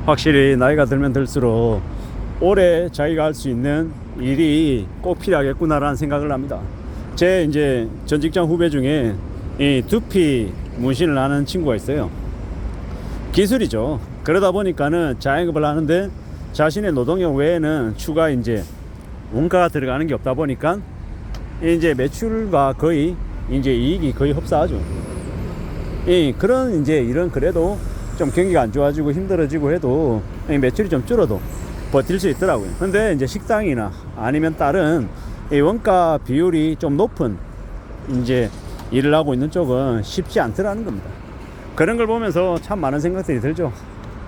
확실히 나이가 들면 들수록 오래 자기가 할 수 있는 일이 꼭 필요하겠구나라는 생각을 합니다. 제 이제 전 직장 후배 중에 이 두피 문신을 하는 친구가 있어요. 기술이죠. 그러다 보니까는 자영업을 하는데 자신의 노동력 외에는 추가 이제 원가가 들어가는 게 없다 보니까 이제 매출과 거의 이제 이익이 거의 흡사하죠. 그런 이제 이런 그래도 좀 경기가 안 좋아지고 힘들어지고 해도 매출이 좀 줄어도 버틸 수 있더라고요. 근데 이제 식당이나 아니면 다른 이 원가 비율이 좀 높은 이제 일을 하고 있는 쪽은 쉽지 않더라는 겁니다. 그런 걸 보면서 참 많은 생각들이 들죠.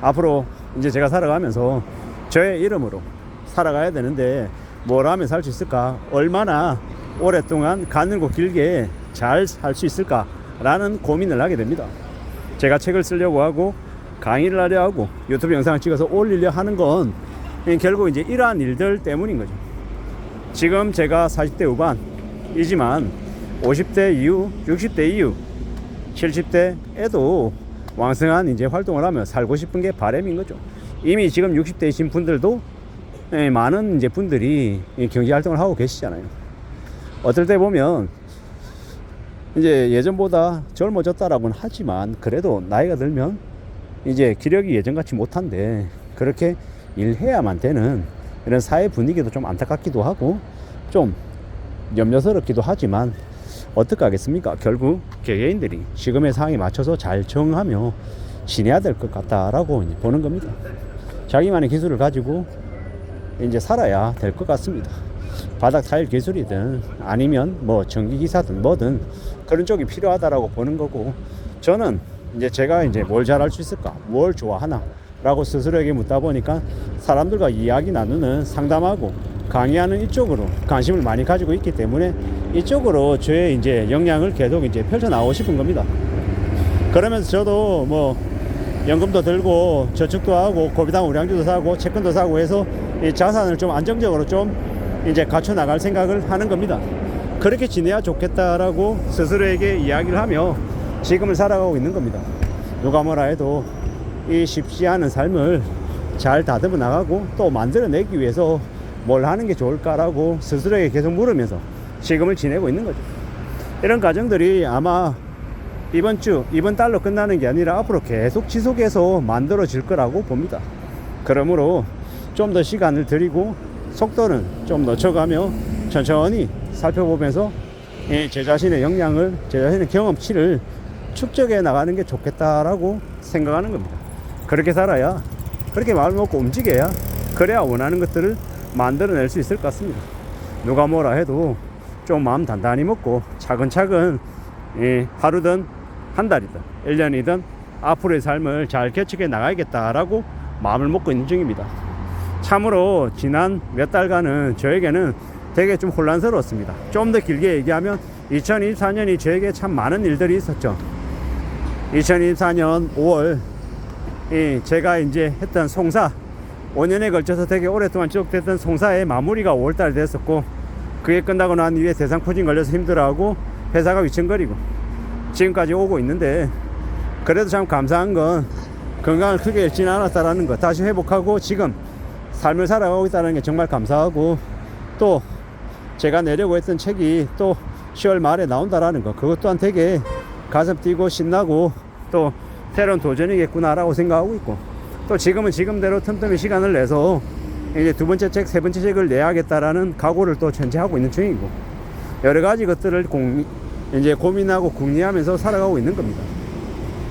앞으로 이제 제가 살아가면서 저의 이름으로 살아가야 되는데 뭘 하면 살 수 있을까? 얼마나 오랫동안 가늘고 길게 잘 살 수 있을까? 라는 고민을 하게 됩니다. 제가 책을 쓰려고 하고 강의를 하려 하고 유튜브 영상을 찍어서 올리려 하는 건 결국 이제 이러한 일들 때문인 거죠. 지금 제가 40대 후반이지만 50대 이후, 60대 이후, 70대에도 왕성한 이제 활동을 하며 살고 싶은 게 바람인 거죠. 이미 지금 60대이신 분들도 많은 이제 분들이 경제 활동을 하고 계시잖아요. 어떨 때 보면 이제 예전보다 젊어졌다라고는 하지만 그래도 나이가 들면 이제 기력이 예전같이 못한데 그렇게 일해야만 되는 이런 사회 분위기도 좀 안타깝기도 하고 좀 염려스럽기도 하지만 어떻게 하겠습니까? 결국 개개인들이 지금의 상황에 맞춰서 잘 정하며 지내야 될 것 같다라고 보는 겁니다. 자기만의 기술을 가지고 이제 살아야 될 것 같습니다. 바닥 타일 기술이든 아니면 뭐 전기기사든 뭐든 그런 쪽이 필요하다라고 보는 거고, 저는 이제 제가 이제 뭘 잘할 수 있을까, 뭘 좋아하나 라고 스스로에게 묻다 보니까 사람들과 이야기 나누는, 상담하고 강의하는 이쪽으로 관심을 많이 가지고 있기 때문에 이쪽으로 저의 이제 역량을 계속 이제 펼쳐 나오고 싶은 겁니다. 그러면서 저도 뭐 연금도 들고 저축도 하고 고비당 우량주도 사고 채권도 사고 해서 이 자산을 좀 안정적으로 좀 이제 갖춰 나갈 생각을 하는 겁니다. 그렇게 지내야 좋겠다라고 스스로에게 이야기를 하며 지금을 살아가고 있는 겁니다. 누가 뭐라 해도 이 쉽지 않은 삶을 잘 다듬어 나가고 또 만들어내기 위해서 뭘 하는 게 좋을까라고 스스로에게 계속 물으면서 지금을 지내고 있는 거죠. 이런 과정들이 아마 이번 달로 끝나는 게 아니라 앞으로 계속 지속해서 만들어질 거라고 봅니다. 그러므로 좀 더 시간을 들이고 속도는 좀 늦춰가며 천천히 살펴보면서 제 자신의 역량을, 제 자신의 경험치를 축적해 나가는 게 좋겠다라고 생각하는 겁니다. 그렇게 살아야, 그렇게 마음을 먹고 움직여야, 그래야 원하는 것들을 만들어낼 수 있을 것 같습니다. 누가 뭐라 해도 좀 마음 단단히 먹고 차근차근 하루든 한 달이든 1년이든 앞으로의 삶을 잘 개척해 나가야겠다라고 마음을 먹고 있는 중입니다. 참으로 지난 몇 달간은 저에게는 되게 좀 혼란스러웠습니다. 좀 더 길게 얘기하면 2024년이 저에게 참 많은 일들이 있었죠. 2024년 5월 제가 이제 했던 송사, 5년에 걸쳐서 되게 오랫동안 지속됐던 송사의 마무리가 5월달에 됐었고, 그게 끝나고 난 이후에 대상포진 걸려서 힘들어하고 회사가 위층거리고 지금까지 오고 있는데, 그래도 참 감사한 건 건강을 크게 잃지는 않았다라는 것, 다시 회복하고 지금 삶을 살아가고 있다는 게 정말 감사하고, 또 제가 내려고 했던 책이 또 10월 말에 나온다라는 것, 그것 또한 되게 가슴 뛰고 신나고 또 새로운 도전이겠구나라고 생각하고 있고, 또 지금은 지금대로 틈틈이 시간을 내서 이제 두 번째 책, 세 번째 책을 내야겠다라는 각오를 또 전제하고 있는 중이고, 여러 가지 것들을 이제 고민하고 궁리하면서 살아가고 있는 겁니다.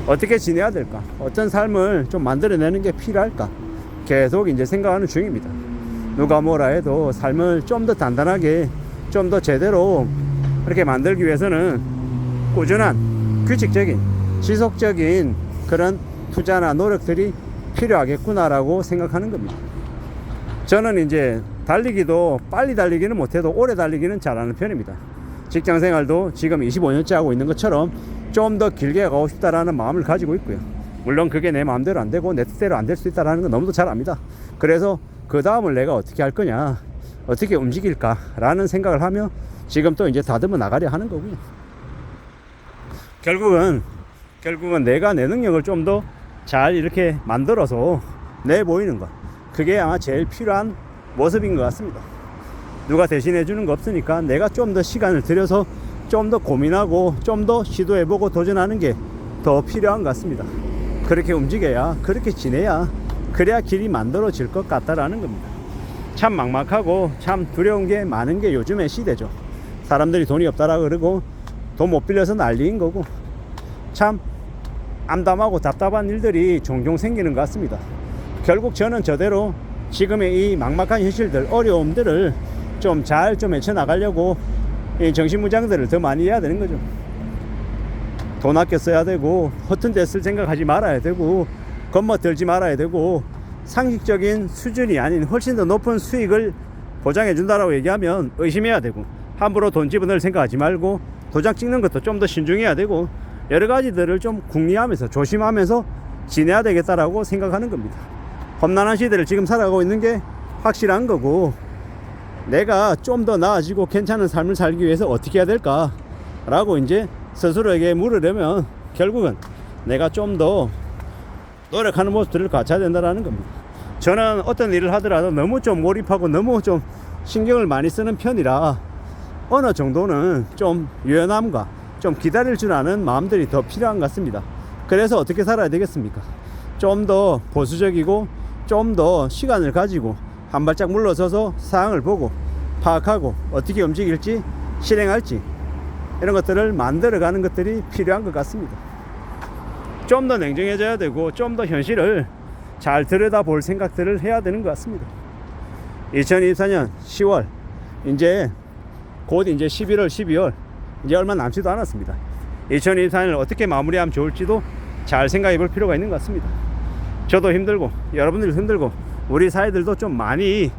어떻게 지내야 될까? 어떤 삶을 좀 만들어내는 게 필요할까? 계속 이제 생각하는 중입니다. 누가 뭐라 해도 삶을 좀 더 단단하게, 좀 더 제대로 그렇게 만들기 위해서는 꾸준한, 규칙적인, 지속적인 그런 투자나 노력들이 필요하겠구나라고 생각하는 겁니다. 저는 이제 달리기도 빨리 달리기는 못해도 오래 달리기는 잘하는 편입니다. 직장 생활도 지금 25년째 하고 있는 것처럼 좀 더 길게 가고 싶다라는 마음을 가지고 있고요. 물론 그게 내 마음대로 안 되고 내 뜻대로 안 될 수 있다는 건 너무도 잘 압니다. 그래서 그 다음을 내가 어떻게 할 거냐, 어떻게 움직일까 라는 생각을 하며 지금 또 이제 다듬어 나가려 하는 거고요. 결국은 내가 내 능력을 좀 더 잘 이렇게 만들어서 내보이는 것, 그게 아마 제일 필요한 모습인 것 같습니다. 누가 대신해 주는 거 없으니까 내가 좀 더 시간을 들여서 좀 더 고민하고 좀 더 시도해보고 도전하는 게 더 필요한 것 같습니다. 그렇게 움직여야, 그렇게 지내야, 그래야 길이 만들어질 것 같다라는 겁니다. 참 막막하고 참 두려운 게 많은 게 요즘의 시대죠. 사람들이 돈이 없다라 그러고 돈 못 빌려서 난리인 거고, 참 암담하고 답답한 일들이 종종 생기는 것 같습니다. 결국 저는 저대로 지금의 이 막막한 현실들, 어려움들을 좀 잘 헤쳐나가려고 이 정신무장들을 더 많이 해야 되는 거죠. 돈 아껴 써야 되고, 허튼 데 쓸 생각하지 말아야 되고, 겁먹들지 말아야 되고, 상식적인 수준이 아닌 훨씬 더 높은 수익을 보장해 준다라고 얘기하면 의심해야 되고, 함부로 돈 집어넣을 생각하지 말고, 도장 찍는 것도 좀 더 신중해야 되고, 여러 가지들을 좀 궁리하면서 조심하면서 지내야 되겠다라고 생각하는 겁니다. 험난한 시대를 지금 살아가고 있는 게 확실한 거고, 내가 좀 더 나아지고 괜찮은 삶을 살기 위해서 어떻게 해야 될까 라고 이제 스스로에게 물으려면 결국은 내가 좀 더 노력하는 모습들을 갖춰야 된다는 겁니다. 저는 어떤 일을 하더라도 너무 좀 몰입하고 너무 좀 신경을 많이 쓰는 편이라 어느 정도는 좀 유연함과 좀 기다릴 줄 아는 마음들이 더 필요한 것 같습니다. 그래서 어떻게 살아야 되겠습니까? 좀 더 보수적이고 좀 더 시간을 가지고 한 발짝 물러서서 상황을 보고 파악하고 어떻게 움직일지 실행할지 이런 것들을 만들어가는 것들이 필요한 것 같습니다. 좀 더 냉정해져야 되고 좀 더 현실을 잘 들여다볼 생각들을 해야 되는 것 같습니다. 2024년 10월 이제 곧 이제 11월 12월 이제 얼마 남지도 않았습니다. 2024년을 어떻게 마무리하면 좋을지도 잘 생각해 볼 필요가 있는 것 같습니다. 저도 힘들고 여러분들도 힘들고 우리 사회들도 좀 많이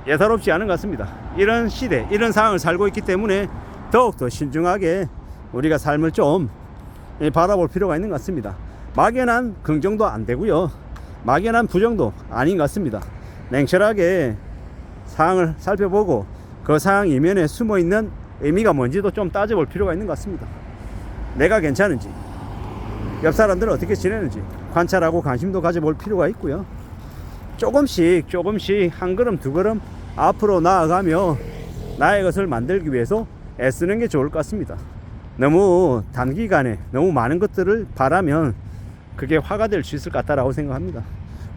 예사롭지 않은 것 같습니다. 이런 시대, 이런 상황을 살고 있기 때문에 더욱더 신중하게 우리가 삶을 좀 바라볼 필요가 있는 것 같습니다. 막연한 긍정도 안 되고요, 막연한 부정도 아닌 것 같습니다. 냉철하게 상황을 살펴보고 그 상황 이면에 숨어있는 의미가 뭔지도 좀 따져볼 필요가 있는 것 같습니다. 내가 괜찮은지, 옆 사람들은 어떻게 지내는지 관찰하고 관심도 가져볼 필요가 있고요, 조금씩 한 걸음 두 걸음 앞으로 나아가며 나의 것을 만들기 위해서 애쓰는 게 좋을 것 같습니다. 너무 단기간에 너무 많은 것들을 바라면 그게 화가 될 수 있을 것 같다라고 생각합니다.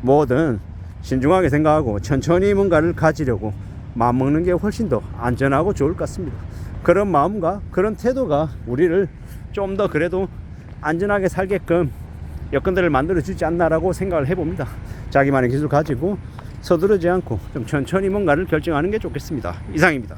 뭐든 신중하게 생각하고 천천히 뭔가를 가지려고 마음먹는 게 훨씬 더 안전하고 좋을 것 같습니다. 그런 마음과 그런 태도가 우리를 좀 더 그래도 안전하게 살게끔 여건들을 만들어주지 않나라고 생각을 해봅니다. 자기만의 기술 가지고 서두르지 않고 좀 천천히 뭔가를 결정하는 게 좋겠습니다. 이상입니다.